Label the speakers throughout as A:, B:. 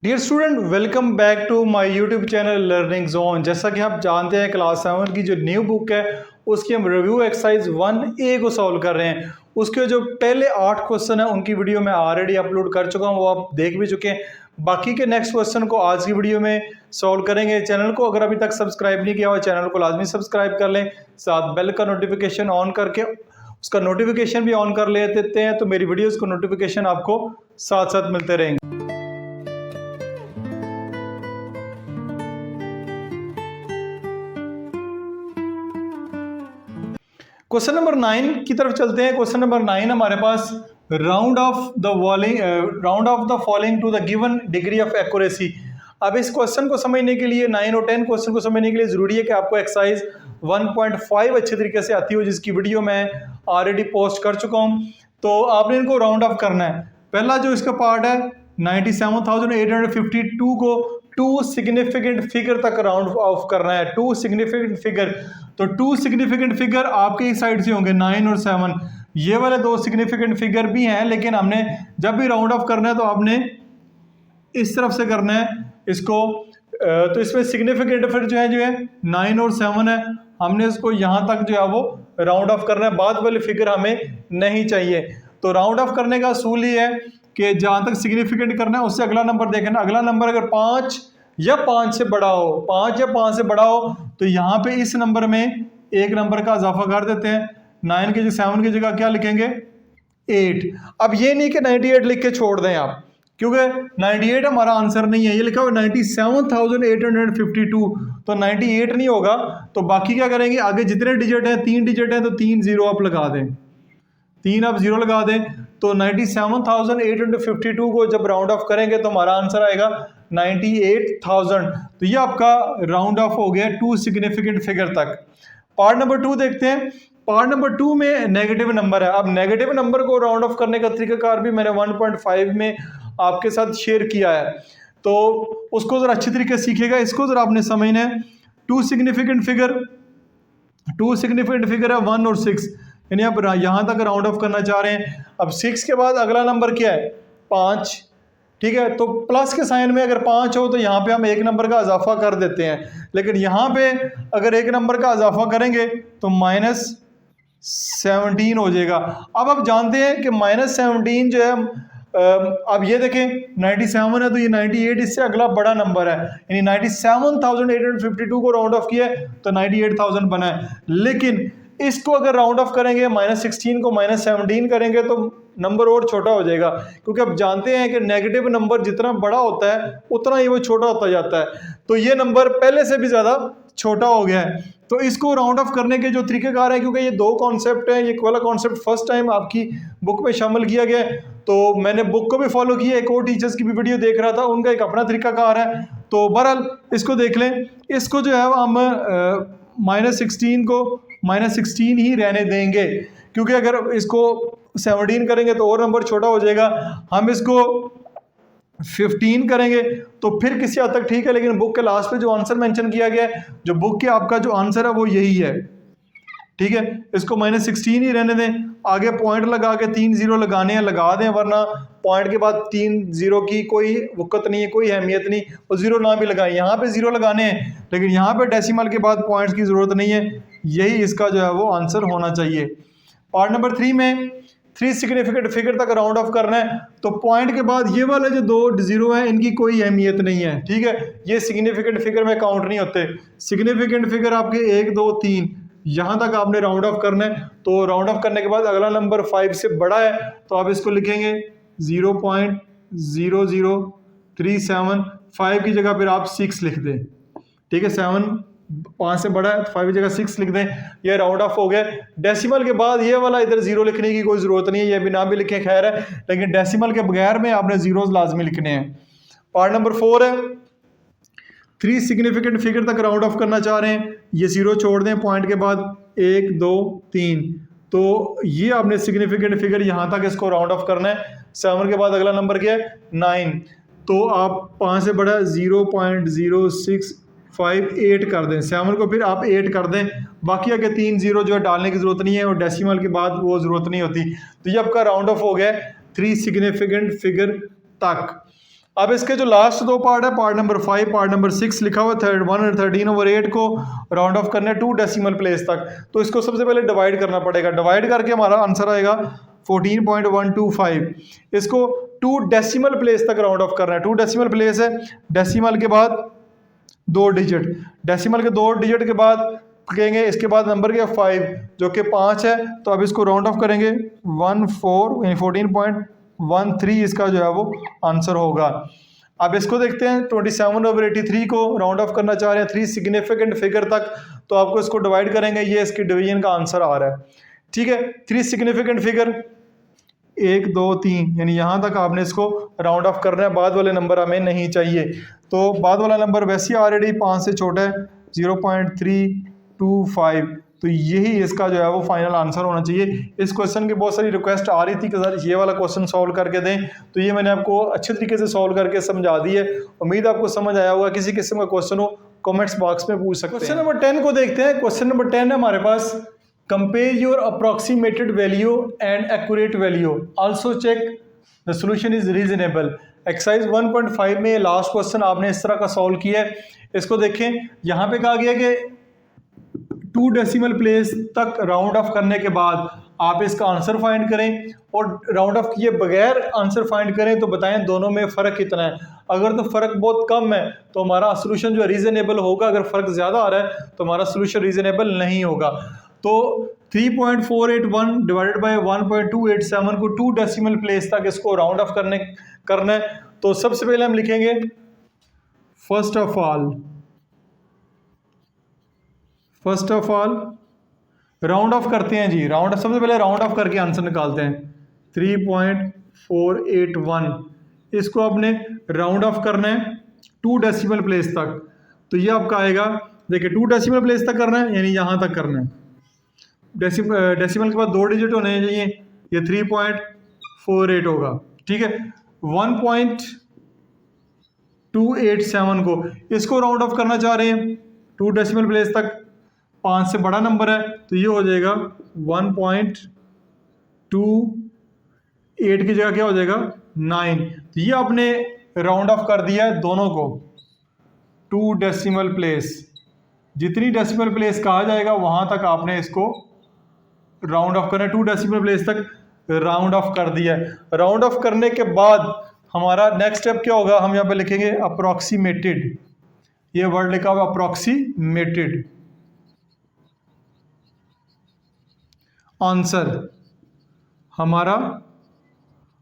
A: Dear student, welcome back to my YouTube channel learning zone. जैसा कि आप जानते हैं, क्लास 7 की जो न्यू बुक है उसकी हम रिव्यू एक्सरसाइज 1A को सॉल्व कर रहे हैं। उसके जो पहले 8 क्वेश्चन है उनकी वीडियो मैं ऑलरेडी अपलोड कर चुका हूं, वो आप देख भी चुके हैं। बाकी के नेक्स्ट क्वेश्चन को आज की वीडियो में सॉल्व करेंगे। चैनल को अगर अभी तक सब्सक्राइब नहीं किया हुआ, चैनल को लाजमी सब्सक्राइब कर लें, साथ बेल का नोटिफिकेशन ऑन करके उसका नोटिफिकेशन भी ऑन कर लेते हैं, तो मेरी वीडियोज़ को नोटिफिकेशन आपको साथ साथ मिलते रहेंगे। क्वेश्चन नंबर 9 की तरफ चलते हैं। क्वेश्चन नंबर 9 हमारे पास round off the following to the given degree of accuracy. अब इस क्वेश्चन को समझने के लिए 9 और 10 क्वेश्चन को समझने के लिए जरूरी है कि आपको एक्सरसाइज 1.5 अच्छे तरीके से आती हो, जिसकी वीडियो मैं ऑलरेडी पोस्ट कर चुका हूं। तो आपने इनको राउंड ऑफ करना है। पहला जो इसका पार्ट है 97,852 को 2 सिग्निफिकेंट फिगर तक राउंड ऑफ करना है। 2 सिग्निफिकेंट फिगर, तो 2 सिग्निफिकेंट फिगर आपके इस साइड से होंगे 9 और 7। ये वाले 2 सिग्निफिकेंट फिगर भी हैं, लेकिन हमने जब भी राउंड ऑफ करना है तो आपने इस तरफ से करना है इसको। तो इसमें सिग्निफिकेंट फिर जो है 9 और 7 है, हमने इसको यहाँ तक जो है वो राउंड ऑफ करना है। बाद वाली फिगर हमें नहीं चाहिए। तो राउंड ऑफ करने का असूल ये है कि जहाँ तक सिग्निफिकेंट करना है उससे अगला नंबर देखना। अगला नंबर अगर 5 या 5 से बड़ा हो, 5 या 5 से बड़ा हो, तो यहाँ पे इस नंबर में एक नंबर का इजाफा कर देते हैं। 9 के 7 की जगह क्या लिखेंगे 8। अब ये नहीं कि 98 लिख के छोड़ दें आप, क्योंकि 98 हमारा आंसर नहीं है। ये लिखा हुआ 97,852, तो 98 नहीं होगा। तो बाकी क्या करेंगे, आगे जितने डिजिट हैं 3 डिजिट हैं, तो 3 जीरो आप लगा दें, 3 आप जीरो लगा दें। तो 97,852 को जब राउंड ऑफ करेंगे तो हमारा आंसर आएगा 98,000। तो ये आपका राउंड ऑफ हो गया 2 सिग्निफिकेंट फिगर तक। पार्ट नंबर 2 देखते हैं। पार्ट नंबर 2 में नेगेटिव नंबर है। अब नेगेटिव नंबर को राउंड ऑफ करने का तरीकाकार भी मैंने 1.5 में आपके साथ शेयर किया है, तो उसको जरा अच्छी तरीके से सीखिएगा। इसको जरा आपने समझना है। 2 सिग्निफिकेंट फिगर है 1 और 6, यानी आप यहाँ तक राउंड ऑफ करना चाह रहे हैं। अब 6 के बाद अगला नंबर क्या है 5, ठीक है। तो प्लस के साइन में अगर 5 हो तो यहाँ पे हम एक नंबर का इजाफा कर देते हैं, लेकिन यहाँ पे अगर एक नंबर का इजाफा करेंगे तो -17 हो जाएगा। अब आप जानते हैं कि -17 जो है, अब ये देखें 97 है तो ये 98 इससे अगला बड़ा नंबर है, यानी 97,852 को राउंड ऑफ किया है तो 98,000 बना है। लेकिन इसको अगर राउंड ऑफ करेंगे -16 को -17 करेंगे तो नंबर और छोटा हो जाएगा, क्योंकि आप जानते हैं कि नेगेटिव नंबर जितना बड़ा होता है उतना ही वो छोटा होता जाता है। तो ये नंबर पहले से भी ज़्यादा छोटा हो गया है। तो इसको राउंड ऑफ करने के जो तरीक़ेकार हैं, क्योंकि ये 2 कॉन्सेप्ट हैं, ये वाला कॉन्सेप्ट फर्स्ट टाइम आपकी बुक में शामिल किया गया है, तो मैंने बुक को भी फॉलो किया। एक और टीचर्स की भी वीडियो देख रहा था, उनका एक अपना तरीक़ाकार है। तो बहरहाल इसको देख लें। इसको जो है हम -16 को -16 ही रहने देंगे, क्योंकि अगर इसको 17 करेंगे तो और नंबर छोटा हो जाएगा। हम इसको 15 करेंगे तो फिर किसी हद तक ठीक है, लेकिन बुक के लास्ट पे जो आंसर मेंशन किया गया है, जो बुक के आपका जो आंसर है वो यही है, ठीक है। इसको -16 ही रहने दें। आगे पॉइंट लगा के 3 जीरो लगाने हैं, लगा दें, वरना पॉइंट के बाद 3 जीरो की कोई वक़्त नहीं है, कोई अहमियत नहीं। और जीरो ना भी लगाएं, यहाँ पे जीरो लगाने हैं, लेकिन यहाँ पे डेसिमल के बाद पॉइंट्स की ज़रूरत नहीं है। यही इसका जो है वो आंसर होना चाहिए। पार्ट नंबर 3 में 3 सिग्निफिकेंट फिगर तक राउंड ऑफ करना है। तो पॉइंट के बाद ये वाले जो 2 जीरो हैं इनकी कोई अहमियत नहीं है, ठीक है। ये सिग्निफिकेंट फिगर में काउंट नहीं होते। सिग्निफिकेंट फिगर आपके 1 2 3 यहाँ तक आपने राउंड ऑफ करना है। तो राउंड ऑफ करने के बाद अगला नंबर 5 से बड़ा है तो आप इसको लिखेंगे 0.0037। 5 की जगह फिर आप 6 लिख दें, ठीक है। 7 5 से बड़ा है, 5 की जगह 6 लिख दें। ये राउंड ऑफ हो गया। डेसिमल के बाद ये वाला इधर जीरो लिखने की कोई ज़रूरत नहीं है, ये भी ना भी लिखें खैर है, लेकिन डेसिमल के बगैर में आपने जीरोज लाजमी लिखने हैं। पार्ट नंबर 4 है 3 सिग्निफिकेंट फिगर तक राउंड ऑफ करना चाह रहे हैं। ये जीरो छोड़ दें पॉइंट के बाद 1 2 3, तो ये आपने सिग्निफिकेंट फिगर यहाँ तक इसको राउंड ऑफ करना है। 7 के बाद अगला नंबर क्या है 9, तो आप 5 से बड़ा 0.0658 कर दें। 7 को फिर आप 8 कर दें, बाकी आगे 3 जीरो जो है डालने की ज़रूरत नहीं है, और डेसिमल के बाद वो ज़रूरत नहीं होती। तो ये आपका राउंड ऑफ हो गया 3 सिग्निफिकेंट फिगर तक। अब इसके जो लास्ट दो पार्ट है, पार्ट नंबर 5, पार्ट नंबर 6 लिखा हुआ 113/8 को राउंड ऑफ करना है 2 डेसिमल प्लेस तक। तो इसको सबसे पहले डिवाइड करना पड़ेगा, डिवाइड करके हमारा आंसर आएगा 14.125। इसको 2 डेसिमल प्लेस तक राउंड ऑफ करना है। 2 डेसिमल प्लेस है, डेसिमल के बाद 2 डिजिट, डेसिमल के 2 डिजिट के बाद कहेंगे इसके बाद नंबर के 5 जो कि 5 है, तो अब इसको राउंड ऑफ करेंगे 1413 इसका जो है वो आंसर होगा। अब इसको देखते हैं 27/83 को राउंड ऑफ करना चाह रहे हैं 3 सिग्निफिकेंट फिगर तक, तो आपको इसको डिवाइड करेंगे, ये इसकी डिवीजन का आंसर आ रहा है। ठीक है, 3 सिग्निफिकेंट फिगर 1 2 3, यानी यहाँ तक आपने इसको राउंड ऑफ करना है, बाद वाले नंबर हमें नहीं चाहिए। तो बाद वाला नंबर वैसे ही ऑलरेडी 5 से छोटा है 0.325, तो यही इसका जो है वो फाइनल आंसर होना चाहिए। इस क्वेश्चन की बहुत सारी रिक्वेस्ट आ रही थी कि सर ये वाला क्वेश्चन सॉल्व करके दें, तो ये मैंने आपको अच्छे तरीके से सॉल्व करके समझा दी है। उम्मीद आपको समझ आया होगा। किसी किस्म का क्वेश्चन हो कमेंट्स बॉक्स में पूछ सकते हैं। क्वेश्चन नंबर 10 को देखते हैं। क्वेश्चन नंबर 10 है हमारे पास, compare your approximated value and accurate value, also check the solution is reasonable. Exercise 1.5 में लास्ट क्वेश्चन आपने इस तरह का सॉल्व किया है। इसको देखें, यहाँ पे कहा गया कि 2 डेसिमल प्लेस तक राउंड ऑफ करने के बाद आप इसका आंसर फाइंड करें, और राउंड ऑफ किए बगैर आंसर फाइंड करें तो बताएं दोनों में फ़र्क कितना है। अगर तो फ़र्क बहुत कम है तो हमारा सोल्यूशन जो है रीजनेबल होगा, अगर फ़र्क ज़्यादा आ रहा है तो हमारा सोल्यूशन रीजनेबल नहीं होगा। तो 3.481 डिवाइडेड बाय 1.287 को 2 डेसिमल प्लेस तक इसको राउंड ऑफ करना है। तो सबसे पहले हम लिखेंगे first of all round of करते हैं जी। सबसे पहले राउंड ऑफ करके आंसर निकालते हैं। 3.481 इसको आपने राउंड ऑफ करना है 2 डेसिमल प्लेस तक। तो ये आपका आएगा, देखिए 2 डेसिमल प्लेस तक करना है, यानी यहाँ तक करना है। डेसिमल के बाद 2 डिजिट होने चाहिए, ये 3.48 होगा। ठीक है, 1.287 को इसको राउंड ऑफ करना चाह रहे हैं 2 डेसिमल प्लेस तक। 5 से बड़ा नंबर है तो ये हो जाएगा 1.28 की जगह क्या हो जाएगा 9। तो ये आपने राउंड ऑफ कर दिया है दोनों को 2 डेसिमल प्लेस। जितनी डेसिमल प्लेस कहा जाएगा वहां तक आपने इसको राउंड ऑफ करना है। 2 डेसिमल प्लेस तक राउंड ऑफ कर दिया है। राउंड ऑफ करने के बाद हमारा नेक्स्ट स्टेप क्या होगा, हम यहाँ पे लिखेंगे अप्रोक्सीमेटेड। ये वर्ड लिखा हुआ अप्रोक्सीमेटेड आंसर। हमारा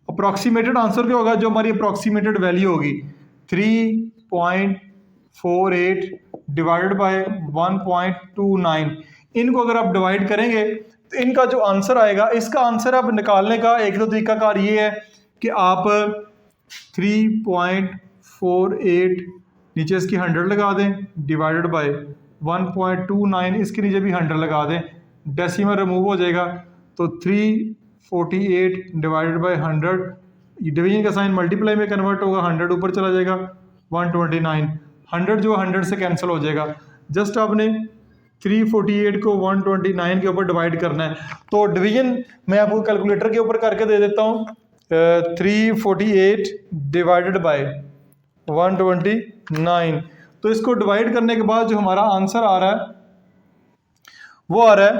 A: अप्रोक्सीमेटेड आंसर क्या होगा, जो हमारी अप्रोक्सीमेटेड वैल्यू होगी 3.48 डिवाइडेड बाय 1.29। इनको अगर आप डिवाइड करेंगे तो इनका जो आंसर आएगा, इसका आंसर अब निकालने का एक दो तरीकाकार ये है कि आप 3.48 नीचे इसकी 100 लगा दें, डिवाइडेड बाय 1.29 इसके नीचे भी 100 लगा दें, डेसिमल रिमूव हो जाएगा। तो 348 डिवाइडेड बाय 100, डिवीजन का साइन मल्टीप्लाई में कन्वर्ट होगा, 100 ऊपर चला जाएगा, 129। 100 जो 100 से कैंसिल हो जाएगा। जस्ट आपने 348 को 129 के ऊपर डिवाइड करना है। तो डिवीजन मैं आपको कैलकुलेटर के ऊपर करके दे देता हूँ। 348 डिवाइडेड बाय 129, तो इसको डिवाइड करने के बाद जो हमारा आंसर आ रहा है वो आ रहा है,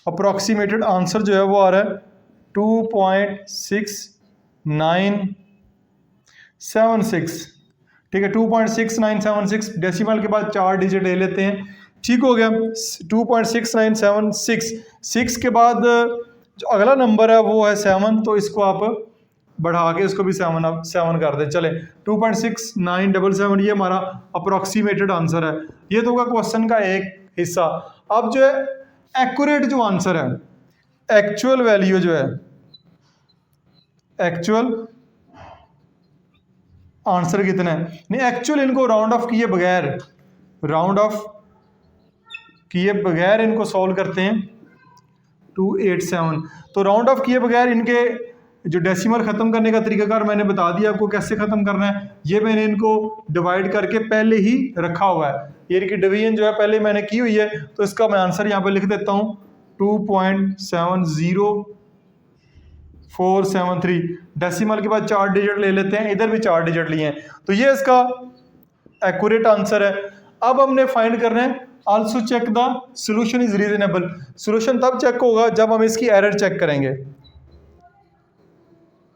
A: अप्रोक्सीमेटेड आंसर जो है वो आ रहा है 2.6976। ठीक है, 2.6976 डेसिमल के बाद 4 डिजिट ले लेते हैं। ठीक हो गया, 2.6976। 6 के बाद जो अगला नंबर है वो है 7, तो इसको आप बढ़ा के इसको भी 7 कर दें। चले 2.6977, ये हमारा अप्रोक्सीमेटेड आंसर है। ये तो होगा क्वेश्चन का एक हिस्सा। अब जो है एक्यूरेट जो आंसर है, एक्चुअल वैल्यू जो है, एक्चुअल आंसर कितना है, नहीं एक्चुअल इनको राउंड ऑफ किए बगैर इनको सॉल्व करते हैं 287। तो राउंड ऑफ किए बगैर इनके जो डेसिमल ख़त्म करने का तरीकाकार मैंने बता दिया आपको कैसे ख़त्म करना है। ये मैंने इनको डिवाइड करके पहले ही रखा हुआ है, ये इनकी डिवीजन जो है पहले मैंने की हुई है। तो इसका मैं आंसर यहाँ पे लिख देता हूँ 473। डेसिमल के बाद 4 डिजिट ले लेते हैं, इधर भी 4 डिजिट लिए हैं, तो ये इसका एक्यूरेट आंसर है। अब हमने फाइंड करना है also check the solution is reasonable. Solution तब चेक होगा जब हम इसकी एरर चेक करेंगे।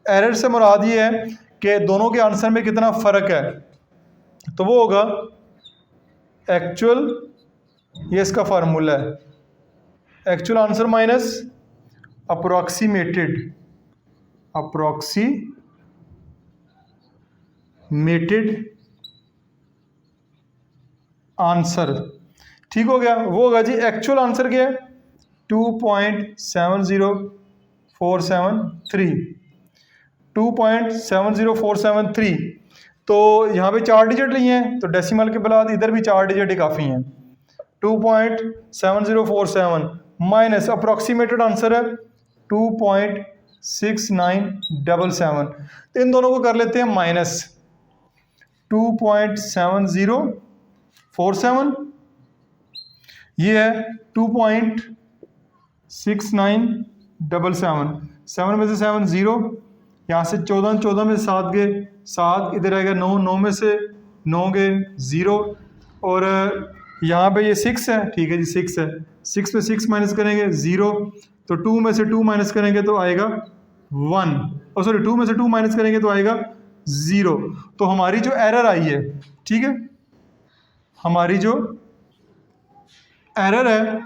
A: एरर से मुराद ये है कि दोनों के आंसर में कितना फर्क है, तो वो होगा एक्चुअल, ये इसका फार्मूला है, actual answer minus approximated answer. ठीक हो गया, वो होगा जी एक्चुअल आंसर क्या है 2.70473, 2.70473। तो यहाँ पे 4 डिजिट लिए हैं, तो डेसिमल के बाद इधर भी 4 डिजिट ही काफ़ी हैं। 2.7047 माइनस अप्रॉक्सीमेटेड आंसर है 2.6977। तो इन दोनों को कर लेते हैं माइनस। 2.7047 ये है 2.6977। 7 में से 7 0, यहाँ से 14 में से 7 गए 7, इधर आएगा 9, 9 में से 9 गए 0, और यहाँ पे ये 6 है, ठीक है जी 6 है, 6 में 6 माइनस करेंगे 0, तो 2 में से 2 माइनस करेंगे तो आएगा 1, और सॉरी 2 में से 2 माइनस करेंगे तो आएगा 0। तो हमारी जो एरर आई है, ठीक है, हमारी जो एरर है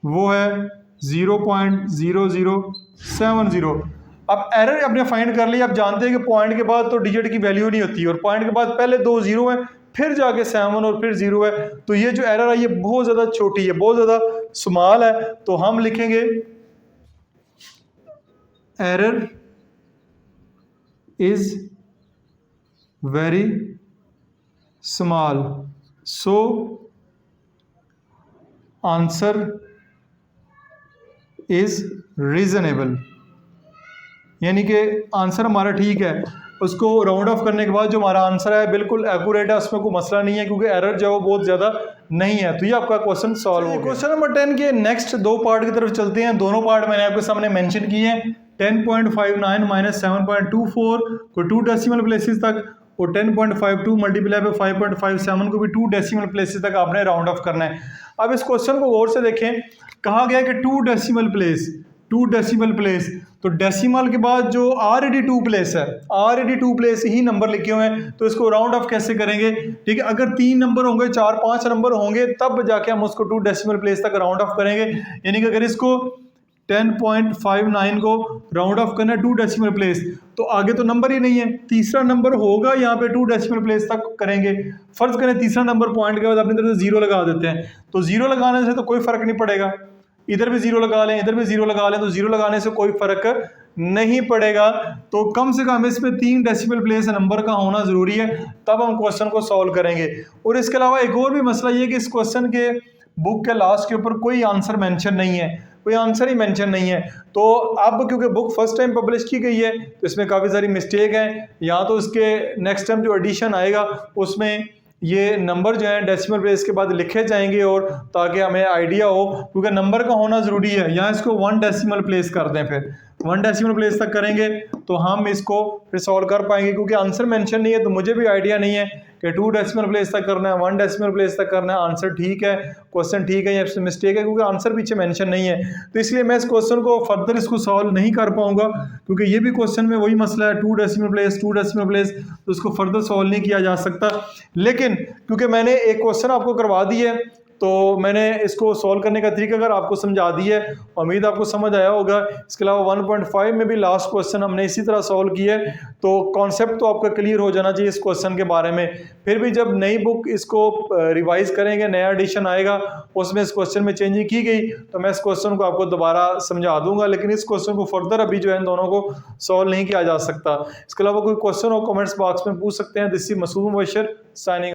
A: वो है 0.0070। अब एरर आपने फाइंड कर लिया। आप जानते हैं कि पॉइंट के बाद तो डिजिट की वैल्यू नहीं होती, और पॉइंट के बाद पहले 2 0 है, फिर जाके 7 और फिर 0 है, तो ये जो एरर है ये बहुत ज़्यादा छोटी है, बहुत ज़्यादा स्मॉल है। तो हम लिखेंगे error is very small, so answer is reasonable. यानी कि आंसर हमारा ठीक है, उसको राउंड ऑफ करने के बाद जो हमारा आंसर है बिल्कुल एक्यूरेट है, उसमें कोई मसला नहीं है, क्योंकि एरर जो है वो बहुत ज़्यादा नहीं है। तो ये आपका क्वेश्चन सॉल्व हो गया। क्वेश्चन नंबर 10 के नेक्स्ट 2 पार्ट की तरफ चलते हैं। दोनों पार्ट मैंने आपके सामने मेंशन किए हैं। 10.59 माइनस 7.24 को 2 डेसिमल प्लेसेस तक, और 10.52 मल्टीप्लाई पे 5.57 को भी 2 डेसिमल प्लेसेस तक आपने राउंड ऑफ करना है। अब इस क्वेश्चन को गौर से देखें, कहा गया कि 2 डेसिमल प्लेस, 2 डेसिमल प्लेस, तो डेसिमल के बाद जो ऑलरेडी 2 प्लेस है, ऑलरेडी 2 प्लेस ही नंबर लिखे हुए हैं, तो इसको राउंड ऑफ कैसे करेंगे? ठीक है, अगर 3 नंबर होंगे, 4 5 नंबर होंगे, तब जाके हम उसको 2 डेसिमल प्लेस तक राउंड ऑफ करेंगे। यानी कि अगर इसको 10.59 को राउंड ऑफ करना है 2 डेसिमल प्लेस, तो आगे तो नंबर ही नहीं है, तीसरा नंबर होगा यहाँ पे 2 डेसिमल प्लेस तक करेंगे। फर्ज करें तीसरा नंबर पॉइंट के बाद अपनी तरफ से 0 लगा देते हैं, तो 0 लगाने से तो कोई फर्क नहीं पड़ेगा, इधर भी 0 लगा लें, इधर भी 0 लगा लें, तो 0 लगाने से कोई फर्क नहीं पड़ेगा। तो कम से कम इसमें 3 डेसिमल प्लेस नंबर का होना ज़रूरी है, तब हम क्वेश्चन को सॉल्व करेंगे। और इसके अलावा एक और भी मसला ये कि इस क्वेश्चन के बुक के लास्ट के ऊपर कोई आंसर मेंशन नहीं है, कोई आंसर ही मेंशन नहीं है। तो अब क्योंकि बुक फर्स्ट टाइम पब्लिश की गई है, तो इसमें काफ़ी सारी मिस्टेक है, या तो उसके नेक्स्ट टाइम जो एडिशन आएगा उसमें ये नंबर जो है डेसिमल प्लेस के बाद लिखे जाएंगे, और ताकि हमें आइडिया हो, क्योंकि नंबर का होना ज़रूरी है। यहाँ इसको 1 डेसिमल प्लेस कर दें, फिर 1 डेसिमल प्लेस तक करेंगे तो हम इसको फिर सॉल्व कर पाएंगे, क्योंकि आंसर मेंशन नहीं है, तो मुझे भी आइडिया नहीं है कि 2 डेसिमल प्लेस तक करना है, 1 डेसिमल प्लेस तक करना है। आंसर ठीक है, क्वेश्चन ठीक है, या मिस्टेक है, क्योंकि आंसर पीछे मेंशन नहीं है। तो इसलिए मैं इस क्वेश्चन को फर्दर इसको सॉल्व नहीं कर पाऊंगा, क्योंकि ये भी क्वेश्चन में वही मसला है, 2 डेसिमल प्लेस, 2 डेसिमल प्लेस, तो उसको फर्दर सॉल्व नहीं किया जा सकता। लेकिन क्योंकि मैंने एक क्वेश्चन आपको करवा दी है, तो मैंने इसको सॉल्व करने का तरीका अगर आपको समझा दी है, उम्मीद आपको समझ आया होगा। इसके अलावा 1.5 में भी लास्ट क्वेश्चन हमने इसी तरह सॉल्व किया है, तो कॉन्सेप्ट तो आपका क्लियर हो जाना चाहिए इस क्वेश्चन के बारे में। फिर भी जब नई बुक इसको रिवाइज करेंगे, नया एडिशन आएगा, उसमें इस क्वेश्चन में चेंजिंग की गई, तो मैं इस क्वेश्चन को आपको दोबारा समझा दूंगा। लेकिन इस क्वेश्चन को फर्दर अभी जो है इन दोनों को सॉल्व नहीं किया जा सकता। इसके अलावा कोई क्वेश्चन हो कमेंट्स बॉक्स में पूछ सकते हैं। This is Masood Mubashar signing.